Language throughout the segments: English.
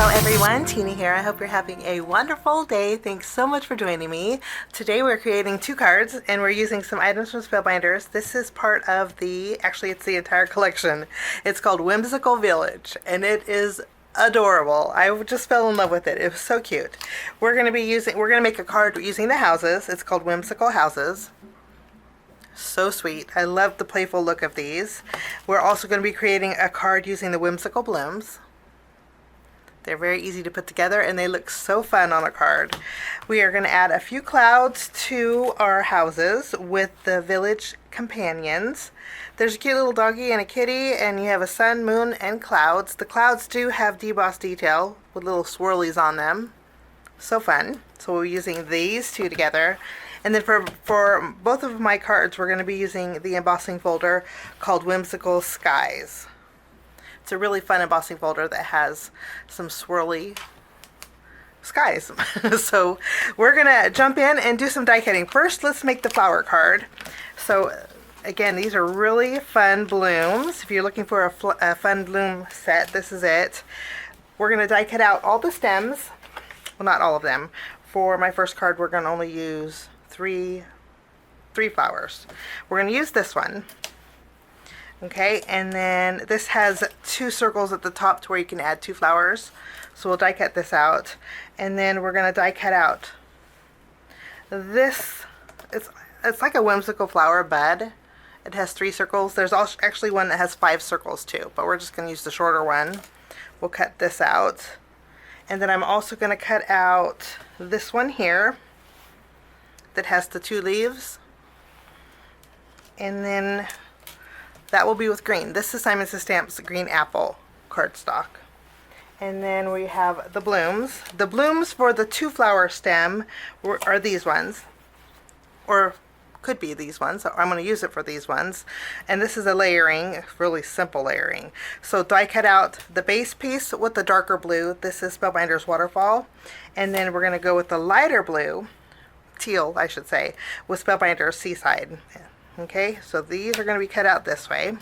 Hello everyone, Tina here. I hope you're having a wonderful day. Thanks so much for joining me. Today we're creating 2 cards and we're using some items from Spellbinders. This is part of actually it's the entire collection. It's called Whimsical Village and it is adorable. I just fell in love with it. It was so cute. We're going to make a card using the houses. It's called Whimsical Houses. So sweet. I love the playful look of these. We're also going to be creating a card using the whimsical blooms. They're very easy to put together and they look so fun on a card. We are going to add a few clouds to our houses with the village companions. There's a cute little doggy and a kitty, and you have a sun, moon, and clouds. The clouds do have debossed detail with little swirlies on them. So fun. So we're using these 2 together. And then for both of my cards, we're going to be using the embossing folder called Whimsical Skies. It's a really fun embossing folder that has some swirly skies. So we're going to jump in and do some die cutting. First, let's make the flower card. So again, these are really fun blooms. If you're looking for a fun bloom set, this is it. We're going to die cut out all the stems. Well, not all of them. For my first card, we're going to only use three flowers. We're going to use this one. Okay, and then this has 2 circles at the top to where you can add 2 flowers. So we'll die cut this out. And then we're going to die cut out this. It's like a whimsical flower bud. It has 3 circles. There's also actually one that has 5 circles too, but we're just going to use the shorter one. We'll cut this out. And then I'm also going to cut out this one here that has the 2 leaves. And then that will be with green. This is Simon Says Stamp's green apple cardstock. And then we have the blooms. The blooms for the 2 flower stem are these ones. Or could be these ones. I'm going to use it for these ones. And this is a layering, really simple layering. So die cut out the base piece with the darker blue. This is Spellbinders Waterfall. And then we're going to go with the lighter blue, teal I should say, with Spellbinders Seaside. Okay, so these are going to be cut out this way.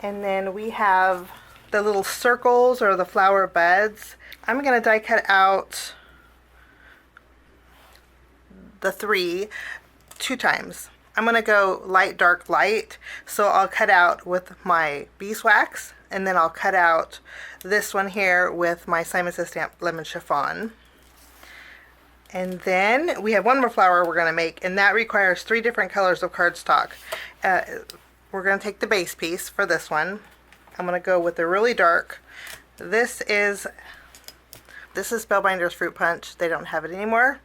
And then we have the little circles or the flower buds. I'm going to die cut out the 3 2 times. I'm going to go light, dark, light. So I'll cut out with my beeswax, and then I'll cut out this one here with my Simon Says Stamp lemon chiffon. And then we have one more flower we're going to make, and that requires 3 different colors of cardstock. We're going to take the base piece for this one. I'm going to go with the really dark. This is Spellbinders Fruit Punch. They don't have it anymore.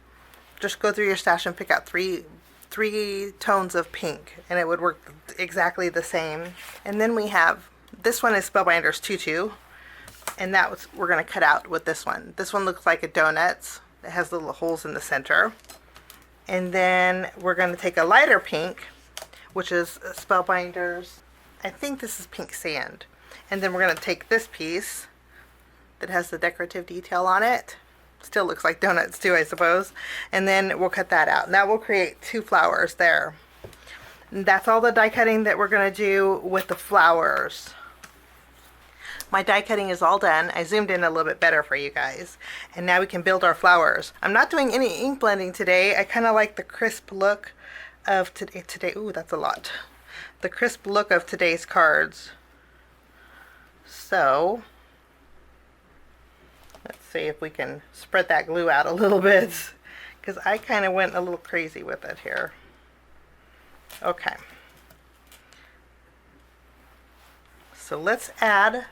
Just go through your stash and pick out three tones of pink, and it would work exactly the same. And then we have, this one is Spellbinders Tutu, and we're going to cut out with this one. This one looks like a donut. It has little holes in the center. And then we're going to take a lighter pink, which is Spellbinders, I think this is Pink Sand. And then we're going to take this piece that has the decorative detail on it. Still looks like donuts too, I suppose. And then we'll cut that out. Now we'll create 2 flowers there. And that's all the die cutting that we're going to do with the flowers. My die cutting is all done. I zoomed in a little bit better for you guys. And now we can build our flowers. I'm not doing any ink blending today. I kind of like the crisp look of today. Ooh, that's a lot. The crisp look of today's cards. So let's see if we can spread that glue out a little bit, because I kind of went a little crazy with it here. Okay. So let's add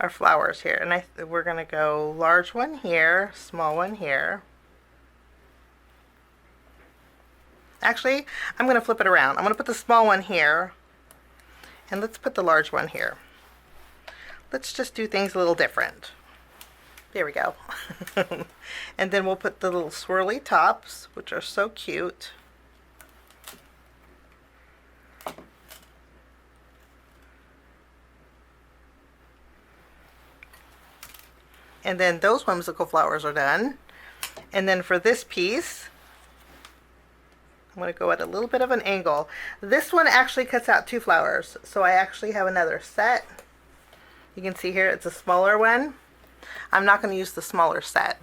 our flowers here, and we're going to go large one here, small one here. Actually, I'm going to flip it around. I'm going to put the small one here, and let's put the large one here. Let's just do things a little different. There we go. And then we'll put the little swirly tops, which are so cute. And then those whimsical flowers are done. And then for this piece, I'm going to go at a little bit of an angle. This one actually cuts out 2 flowers, so I actually have another set. You can see here it's a smaller one. I'm not going to use the smaller set.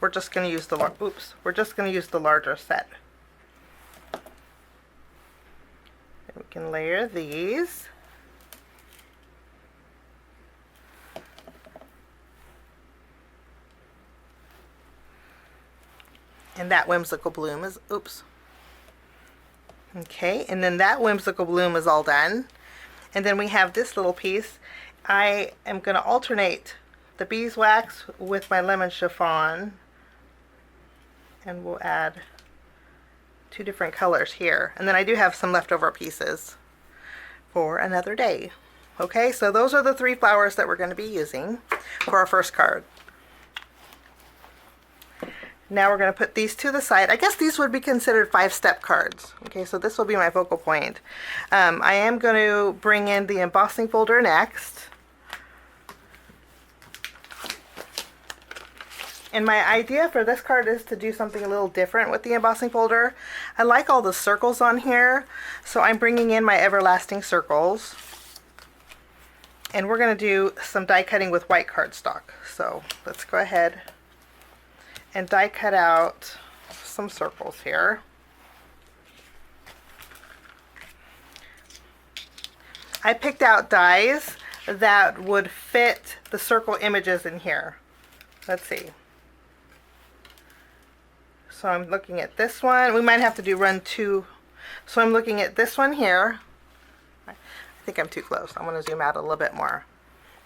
We're just going to use the larger set. And we can layer these. And that whimsical bloom is, oops. Okay, and then that whimsical bloom is all done. And then we have this little piece. I am going to alternate the beeswax with my lemon chiffon. And we'll add 2 different colors here. And then I do have some leftover pieces for another day. Okay, so those are the 3 flowers that we're going to be using for our first card. Now we're going to put these to the side. I guess these would be considered 5-step cards. Okay, so this will be my focal point. I am going to bring in the embossing folder next. And my idea for this card is to do something a little different with the embossing folder. I like all the circles on here, so I'm bringing in my everlasting circles. And we're going to do some die cutting with white cardstock. So let's go ahead and die cut out some circles here. I picked out dies that would fit the circle images in here. Let's see. So I'm looking at this one. We might have to do run 2. So I'm looking at this one here. I think I'm too close. I want to zoom out a little bit more.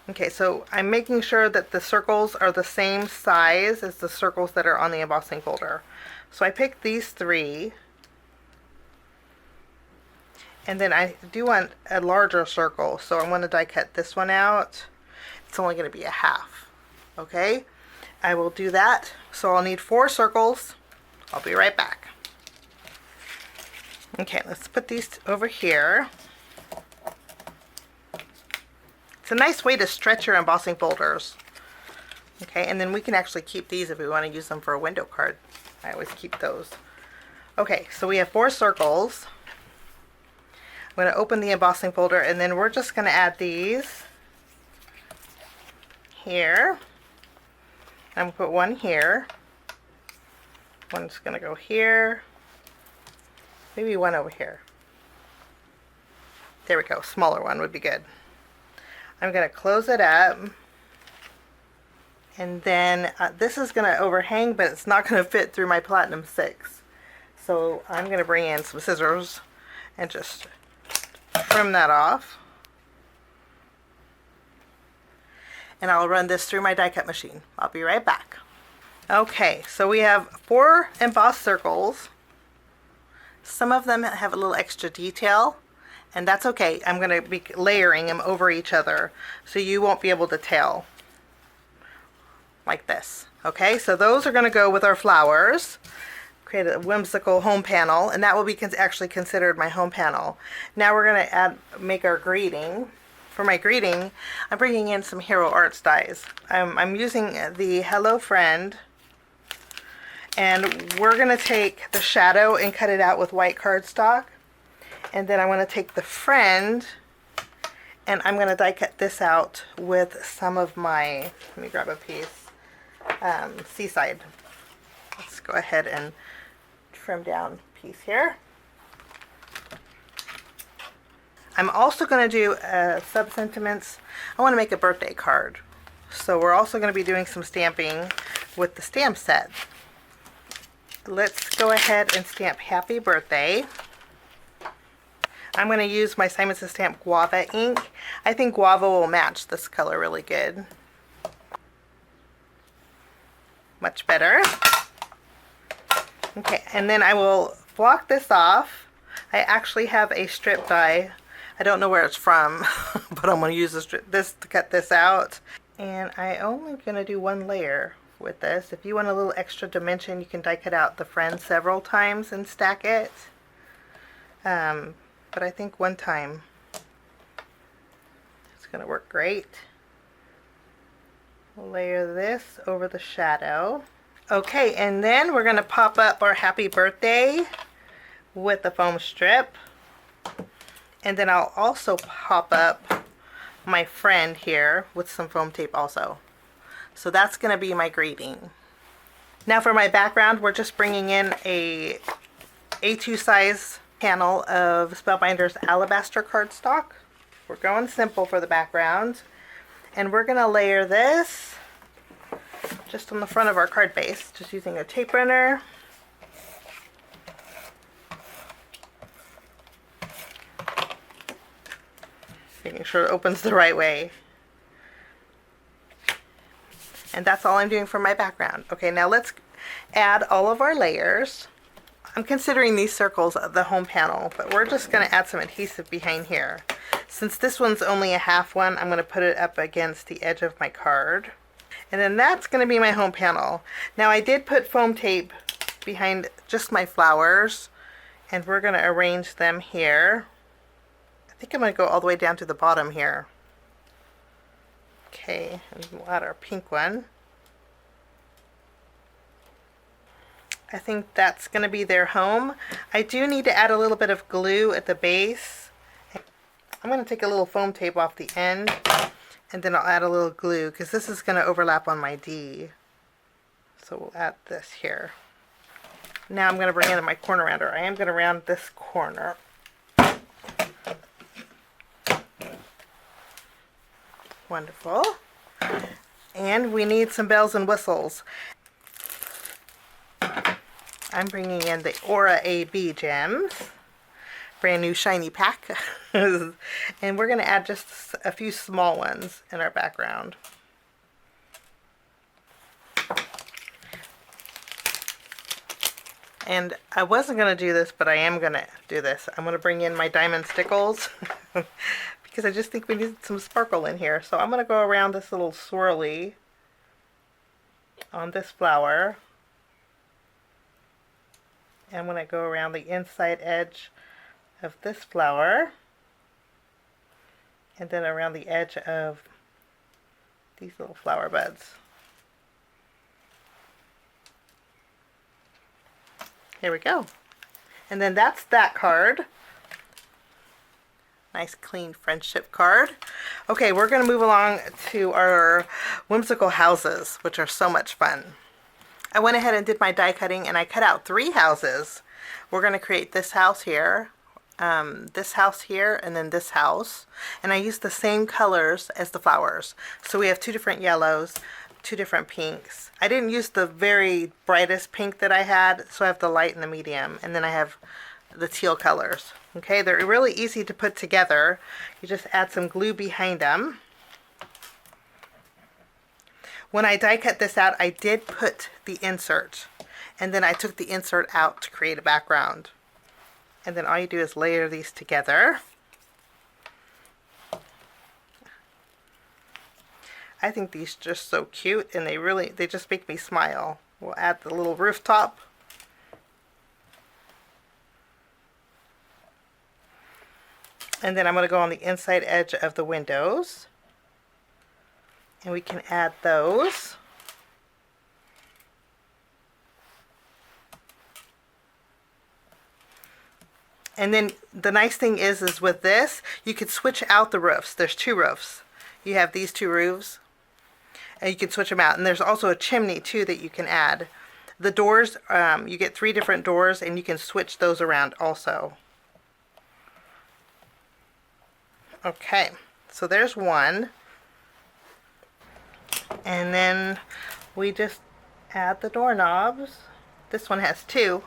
Okay, so I'm making sure that the circles are the same size as the circles that are on the embossing folder. So I picked these 3. And then I do want a larger circle, so I'm going to die cut this one out. It's only going to be a half. Okay, I will do that. So I'll need 4 circles. I'll be right back. Okay, let's put these over here. It's a nice way to stretch your embossing folders. Okay, and then we can actually keep these if we want to use them for a window card. I always keep those. Okay, so we have 4 circles. I'm going to open the embossing folder, and then we're just going to add these here. I'm going to put one here. One's going to go here. Maybe one over here. There we go. Smaller one would be good. I'm going to close it up. And then this is going to overhang, but it's not going to fit through my Platinum 6. So I'm going to bring in some scissors and just trim that off. And I'll run this through my die cut machine. I'll be right back. Okay, so we have 4 embossed circles. Some of them have a little extra detail, and that's okay. I'm going to be layering them over each other so you won't be able to tell. Like this. Okay, so those are going to go with our flowers. Create a whimsical home panel, and that will be actually considered my home panel. Now we're going to make our greeting. For my greeting, I'm bringing in some Hero Arts dies. I'm using the Hello Friend, and we're going to take the shadow and cut it out with white cardstock. And then I want to take the friend, and I'm going to die cut this out with some of my, let me grab a piece, Seaside. Let's go ahead and trim down a piece here. I'm also going to do sub-sentiments. I want to make a birthday card. So we're also going to be doing some stamping with the stamp set. Let's go ahead and stamp Happy Birthday. I'm going to use my Simon Says Stamp Guava ink. I think guava will match this color really good. Much better. Okay, and then I will block this off. I actually have a strip die. I don't know where it's from, but I'm going to use this to cut this out. And I'm only going to do 1 layer with this. If you want a little extra dimension, you can die cut out the friend several times and stack it. But I think 1 time it's going to work great. Layer this over the shadow. Okay, and then we're going to pop up our Happy Birthday with the foam strip. And then I'll also pop up my friend here with some foam tape also. So that's going to be my greeting. Now for my background, we're just bringing in a A2 size panel of Spellbinders alabaster cardstock. We're going simple for the background. And we're going to layer this just on the front of our card base, just using a tape runner. Making sure it opens the right way. And that's all I'm doing for my background. Okay, now let's add all of our layers. I'm considering these circles the home panel, but we're just going to add some adhesive behind here. Since this one's only a half one, I'm going to put it up against the edge of my card. And then that's going to be my home panel. Now I did put foam tape behind just my flowers, and we're going to arrange them here. I think I'm going to go all the way down to the bottom here. Okay, and we'll add our pink one. I think that's going to be their home. I do need to add a little bit of glue at the base. I'm going to take a little foam tape off the end, and then I'll add a little glue because this is going to overlap on my D. So we'll add this here. Now I'm going to bring in my corner rounder. I am going to round this corner. Wonderful. And we need some bells and whistles. I'm bringing in the Aura AB gems. Brand new shiny pack. And we're going to add just a few small ones in our background. And I wasn't going to do this, but I am going to do this. I'm going to bring in my diamond stickles. Because I just think we need some sparkle in here. So I'm going to go around this little swirly on this flower. And I'm going to go around the inside edge of this flower. And then around the edge of these little flower buds. Here we go. And then that's that card. Nice clean friendship card. Okay, we're going to move along to our whimsical houses, which are so much fun. I went ahead and did my die cutting, and I cut out 3 houses. We're going to create this house here, and then this house. And I used the same colors as the flowers. So we have 2 different yellows, 2 different pinks. I didn't use the very brightest pink that I had, so I have the light and the medium. And then I have the teal colors. Okay, they're really easy to put together. You just add some glue behind them. When I die cut this out, I did put the insert, and then I took the insert out to create a background. And then all you do is layer these together. I think these are just so cute, and they just make me smile. We'll add the little rooftop. And then I'm going to go on the inside edge of the windows. And we can add those. And then the nice thing is with this, you could switch out the roofs. There's 2 roofs. You have these 2 roofs, and you can switch them out. And there's also a chimney too that you can add. The doors, you get 3 different doors, and you can switch those around also. Okay, so there's one. And then we just add the doorknobs. This one has 2.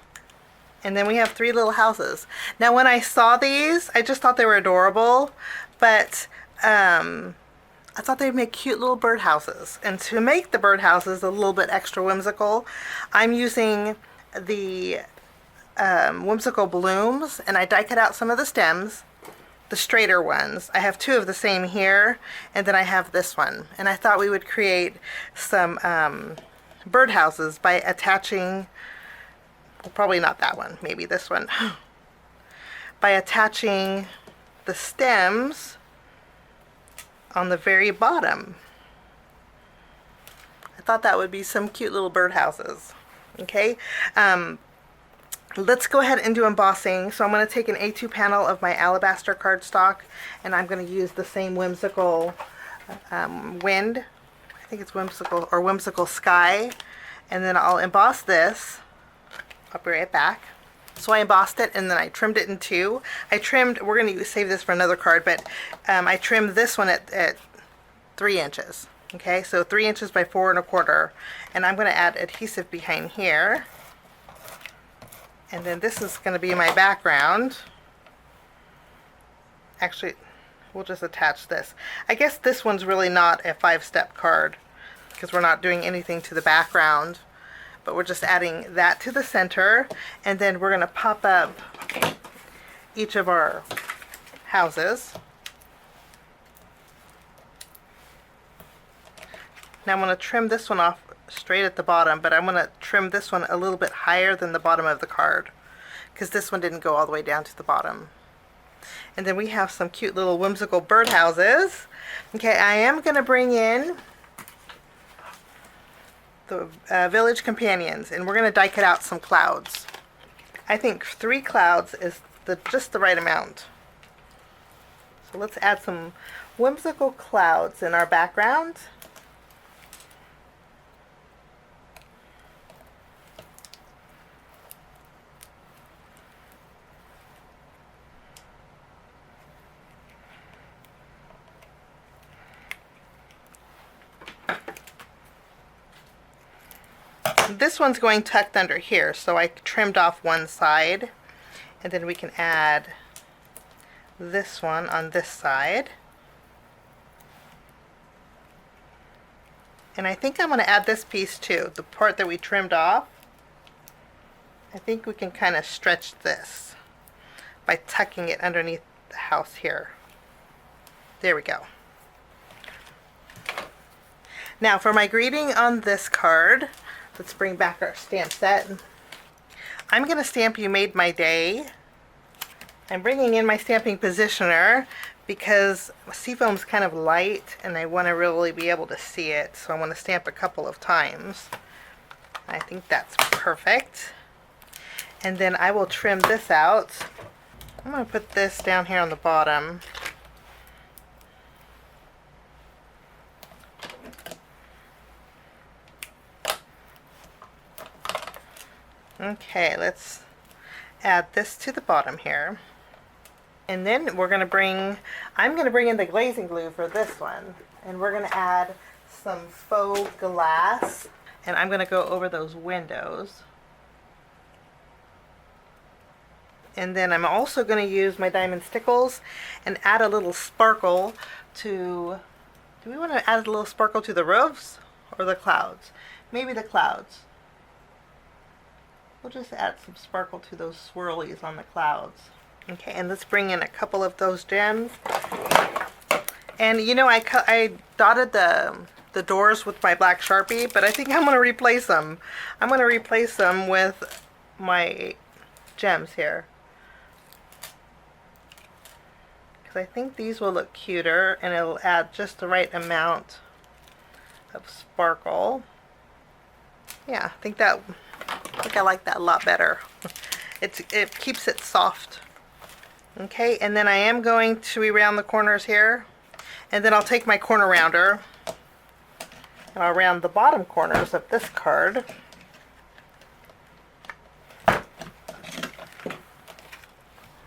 And then we have 3 little houses. Now when I saw these, I just thought they were adorable, but I thought they'd make cute little birdhouses. And to make the birdhouses a little bit extra whimsical, I'm using the whimsical blooms, and I die cut out some of the stems. The straighter ones. I have 2 of the same here, and then I have this one. And I thought we would create some birdhouses by attaching, well, probably not that one, maybe this one, by attaching the stems on the very bottom. I thought that would be some cute little birdhouses. Okay, Let's go ahead and do embossing. So I'm going to take an A2 panel of my alabaster cardstock, and I'm going to use the same whimsical wind. I think it's whimsical or whimsical sky. And then I'll emboss this. I'll be right back. So I embossed it and then I trimmed it in two. We're going to save this for another card, but I trimmed this one at 3 inches. Okay, so 3 inches by 4 1/4. And I'm going to add adhesive behind here. And then this is going to be my background. Actually, we'll just attach this. I guess this one's really not a 5-step card because we're not doing anything to the background. But we're just adding that to the center, and then we're going to pop up each of our houses. Now I'm going to trim this one off straight at the bottom, but I'm going to trim this one a little bit higher than the bottom of the card because this one didn't go all the way down to the bottom. And then we have some cute little whimsical birdhouses. Okay, I am going to bring in the village companions, and we're going to die cut out some clouds. I think 3 clouds is just the right amount. So let's add some whimsical clouds in our background. This one's going tucked under here, so I trimmed off one side, and then we can add this one on this side. And I think I'm going to add this piece too, the part that we trimmed off. I think we can kind of stretch this by tucking it underneath the house here. There we go. Now for my greeting on this card, let's bring back our stamp set. I'm going to stamp "You Made My Day." I'm bringing in my stamping positioner because seafoam's kind of light and I want to really be able to see it, so I want to stamp a couple of times. I think that's perfect. And then I will trim this out. I'm going to put this down here on the bottom. Okay, let's add this to the bottom here. And then I'm going to bring in the glazing glue for this one. And we're going to add some faux glass. And I'm going to go over those windows. And then I'm also going to use my diamond stickles and add a little sparkle to, do we want to add a little sparkle to the roofs or the clouds? Maybe the clouds. We'll just add some sparkle to those swirlies on the clouds. Okay, and let's bring in a couple of those gems. And you know, I dotted the doors with my black Sharpie, but I think I'm going to replace them. I'm going to replace them with my gems here. Because I think these will look cuter, and it'll add just the right amount of sparkle. Yeah, I think I like that a lot better. It keeps it soft. Okay, and then I am going to round the corners here, and then I'll take my corner rounder and I'll round the bottom corners of this card.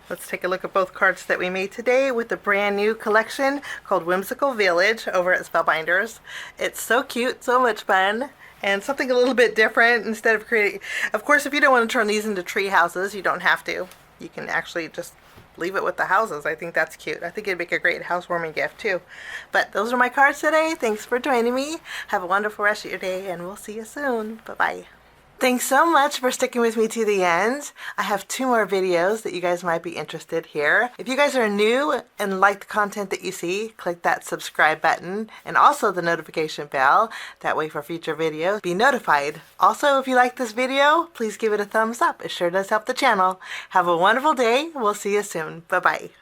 Let's take a look at both cards that we made today with the brand new collection called Whimsical Village over at Spellbinders. It's so cute, so much fun, and something a little bit different instead of creating. Of course, if you don't want to turn these into tree houses, you don't have to. You can actually just leave it with the houses. I think that's cute. I think it'd make a great housewarming gift too. But those are my cards today. Thanks for joining me. Have a wonderful rest of your day, and we'll see you soon. Bye-bye. Thanks so much for sticking with me to the end. I have 2 more videos that you guys might be interested here. If you guys are new and like the content that you see, click that subscribe button and also the notification bell. That way for future videos, be notified. Also, if you like this video, please give it a thumbs up. It sure does help the channel. Have a wonderful day. We'll see you soon. Bye-bye.